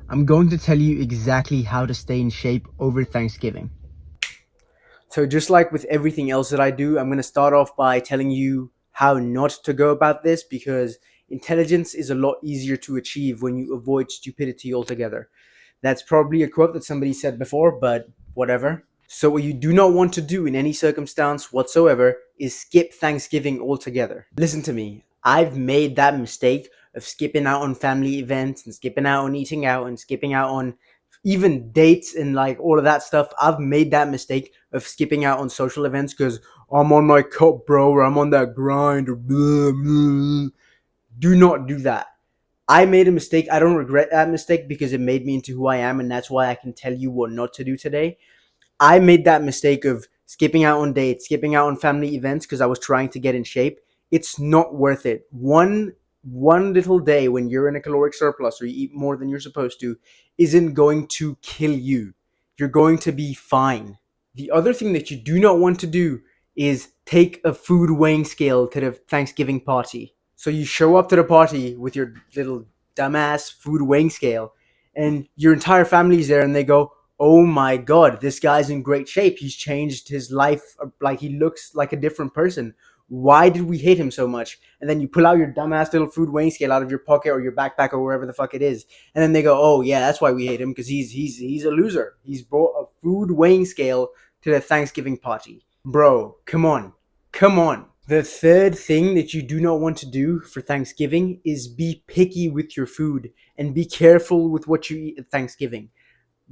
I'm going to tell you exactly how to stay in shape over Thanksgiving. So, just like with everything else that I do, I'm going to start off by telling you how not to go about this because intelligence is a lot easier to achieve when you avoid stupidity altogether. That's probably a quote that somebody said before, but whatever. So, what you do not want to do in any circumstance whatsoever is skip Thanksgiving altogether. Listen to me. I've made that mistake of skipping out on family events and skipping out on eating out and skipping out on even dates and like all of that stuff. I've made that mistake of skipping out on social events because I'm on my cup, bro, or I'm on that grind, or blah, blah. Do not do that. I made a mistake. I don't regret that mistake because it made me into who I am, and that's why I can tell you what not to do today. I made that mistake of skipping out on dates, skipping out on family events because I was trying to get in shape. It's not worth it. One little day when you're in a caloric surplus or you eat more than you're supposed to isn't going to kill you. You're going to be fine. The other thing that you do not want to do is take a food weighing scale to the Thanksgiving party. So you show up to the party with your little dumbass food weighing scale, and your entire family's there, and they go, "Oh my god, this guy's in great shape. He's changed his life. Like, he looks like a different person. Why did we hate him so much?" And then you pull out your dumbass little food weighing scale out of your pocket or your backpack or wherever the fuck it is, and then they go, "Oh yeah, that's why we hate him because he's a loser. He's brought a food weighing scale to the Thanksgiving party." Bro, come on, come on. The third thing that you do not want to do for Thanksgiving is be picky with your food and be careful with what you eat at Thanksgiving.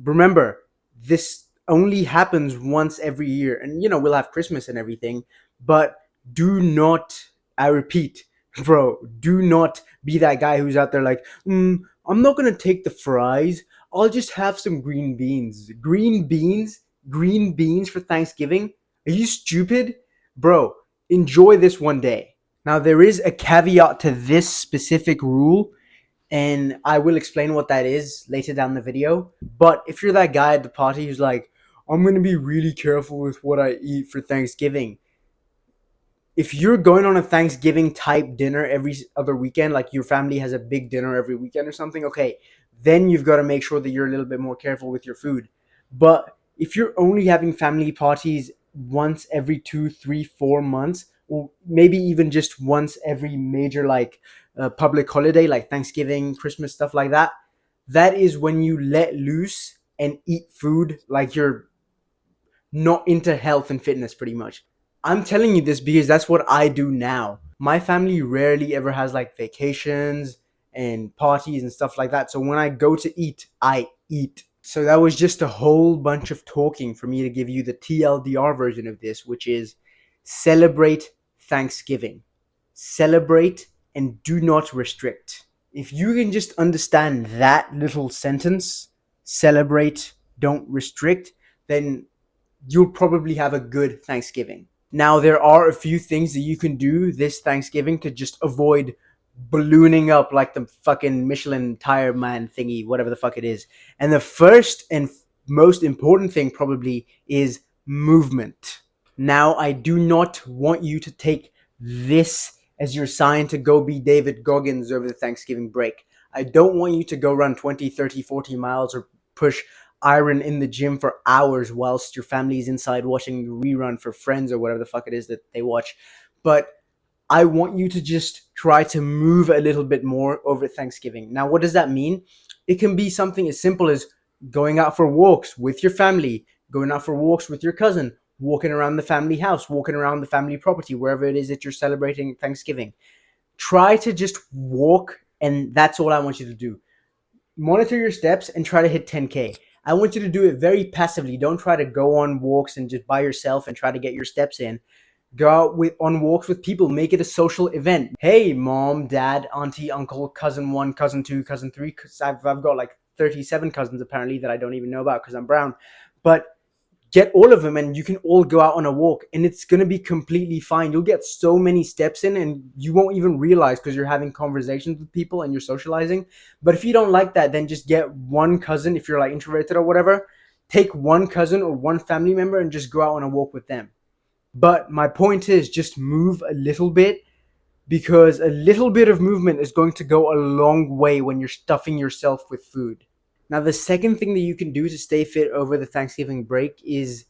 Remember, this only happens once every year, and we'll have Christmas and everything, but do not, I repeat, bro, do not be that guy who's out there like, I'm not gonna take the fries, I'll just have some green beans for Thanksgiving. Are you stupid? Bro, enjoy this one day. Now, there is a caveat to this specific rule, and I will explain what that is later down the video. But if you're that guy at the party who's like, I'm going to be really careful with what I eat for Thanksgiving, if you're going on a Thanksgiving type dinner every other weekend, like your family has a big dinner every weekend or something, okay, then you've got to make sure that you're a little bit more careful with your food. But if you're only having family parties once every 2, 3, 4 months, or maybe even just once every major like public holiday, like Thanksgiving, Christmas, stuff like that, that is when you let loose and eat food like you're not into health and fitness pretty much. I'm telling you this because that's what I do now. My family rarely ever has like vacations and parties and stuff like that. So when I go to eat, I eat. So that was just a whole bunch of talking for me to give you the TLDR version of this, which is celebrate Thanksgiving. Celebrate and do not restrict. If you can just understand that little sentence, celebrate, don't restrict, then you'll probably have a good Thanksgiving. Now, there are a few things that you can do this Thanksgiving to just avoid ballooning up like the fucking Michelin tire man thingy, whatever the fuck it is. And the first and most important thing probably is movement. Now, I do not want you to take this as your sign to go be David Goggins over the Thanksgiving break. I don't want you to go run 20, 30, 40 miles or push iron in the gym for hours whilst your family is inside watching the rerun for Friends or whatever the fuck it is that they watch. But I want you to just try to move a little bit more over Thanksgiving. Now, what does that mean? It can be something as simple as going out for walks with your family, going out for walks with your cousin, walking around the family house, walking around the family property, wherever it is that you're celebrating Thanksgiving. Try to just walk, and that's all I want you to do. Monitor your steps and try to hit 10K. I want you to do it very passively. Don't try to go on walks and just by yourself and try to get your steps in. Go out on walks with people. Make it a social event. Hey, mom, dad, auntie, uncle, cousin one, cousin two, cousin three. Cause I've got like 37 cousins apparently that I don't even know about because I'm brown. But get all of them and you can all go out on a walk and it's going to be completely fine. You'll get so many steps in and you won't even realize because you're having conversations with people and you're socializing. But if you don't like that, then just get one cousin. If you're like introverted or whatever, take one cousin or one family member and just go out on a walk with them. But my point is just move a little bit because a little bit of movement is going to go a long way when you're stuffing yourself with food. Now, the second thing that you can do to stay fit over the Thanksgiving break is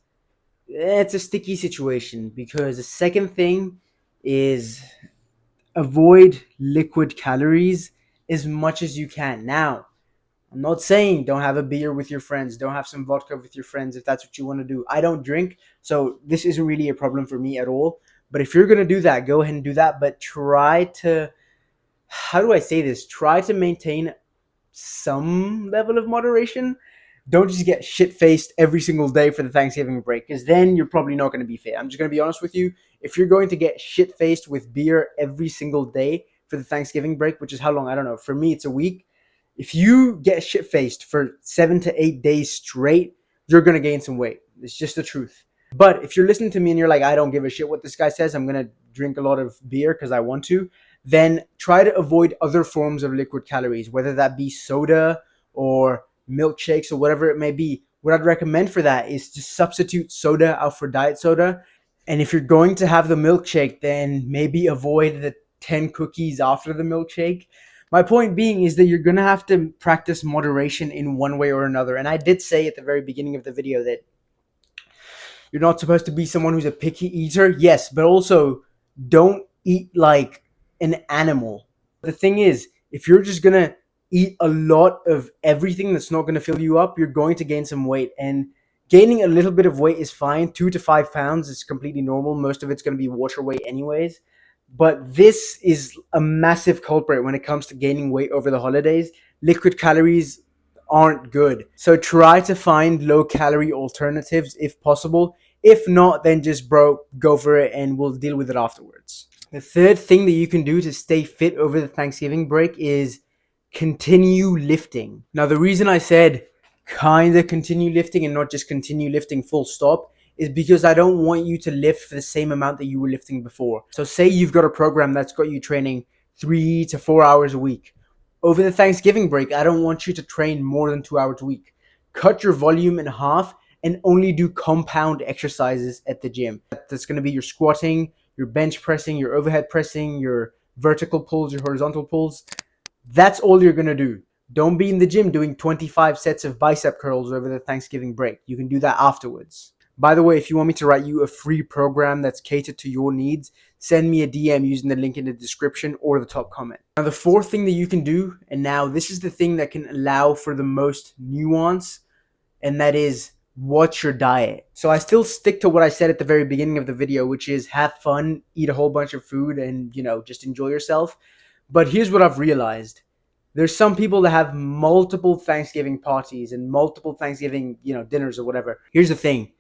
it's a sticky situation because the second thing is avoid liquid calories as much as you can. Now, I'm not saying don't have a beer with your friends, don't have some vodka with your friends if that's what you want to do. I don't drink, so this isn't really a problem for me at all. But if you're going to do that, go ahead and do that. But try to, how do I say this? Try to maintain some level of moderation. Don't just get shit faced every single day for the Thanksgiving break, because then you're probably not going to be fit. I'm just going to be honest with you. If you're going to get shit faced with beer every single day for the Thanksgiving break, which is how long? I don't know. For me, it's a week. If you get shit faced for 7 to 8 days straight, you're going to gain some weight. It's just the truth. But if you're listening to me and you're like, I don't give a shit what this guy says, I'm going to drink a lot of beer because I want to, then try to avoid other forms of liquid calories, whether that be soda or milkshakes or whatever it may be. What I'd recommend for that is to substitute soda out for diet soda. And if you're going to have the milkshake, then maybe avoid the 10 cookies after the milkshake. My point being is that you're going to have to practice moderation in one way or another. And I did say at the very beginning of the video that you're not supposed to be someone who's a picky eater. Yes, but also don't eat like an animal. The thing is, if you're just going to eat a lot of everything that's not going to fill you up, you're going to gain some weight. And gaining a little bit of weight is fine. 2 to 5 pounds is completely normal. Most of it's going to be water weight, anyways. But this is a massive culprit when it comes to gaining weight over the holidays. Liquid calories aren't good. So try to find low calorie alternatives if possible. If not, then just go for it and we'll deal with it afterwards. The third thing that you can do to stay fit over the Thanksgiving break is continue lifting. Now, the reason I said kind of continue lifting and not just continue lifting full stop is because I don't want you to lift for the same amount that you were lifting before. So say you've got a program that's got you training 3 to 4 hours a week. Over the Thanksgiving break, I don't want you to train more than 2 hours a week. Cut your volume in half and only do compound exercises at the gym. That's going to be your squatting, your bench pressing, your overhead pressing, your vertical pulls, your horizontal pulls. That's all you're going to do. Don't be in the gym doing 25 sets of bicep curls over the Thanksgiving break. You can do that afterwards. By the way, if you want me to write you a free program that's catered to your needs, send me a DM using the link in the description or the top comment. Now, the fourth thing that you can do, and now this is the thing that can allow for the most nuance, and that is what's your diet. So I still stick to what I said at the very beginning of the video, which is have fun, eat a whole bunch of food, and, just enjoy yourself. But here's what I've realized. There's some people that have multiple Thanksgiving parties and multiple Thanksgiving, dinners or whatever. Here's the thing.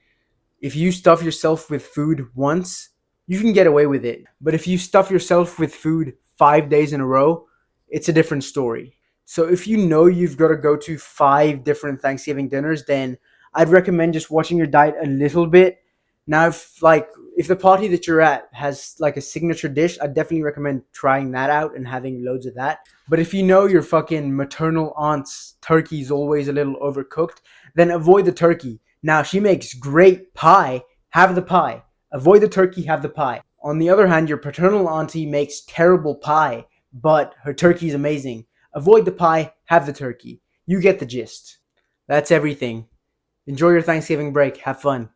If you stuff yourself with food once, you can get away with it. But if you stuff yourself with food 5 days in a row, it's a different story. So if you know you've got to go to 5 different Thanksgiving dinners, then I'd recommend just watching your diet a little bit. Now, if the party that you're at has like a signature dish, I'd definitely recommend trying that out and having loads of that. But if you know your fucking maternal aunt's turkey is always a little overcooked, then avoid the turkey. Now, she makes great pie. Have the pie. Avoid the turkey, have the pie. On the other hand, your paternal auntie makes terrible pie, but her turkey is amazing. Avoid the pie, have the turkey. You get the gist. That's everything. Enjoy your Thanksgiving break. Have fun.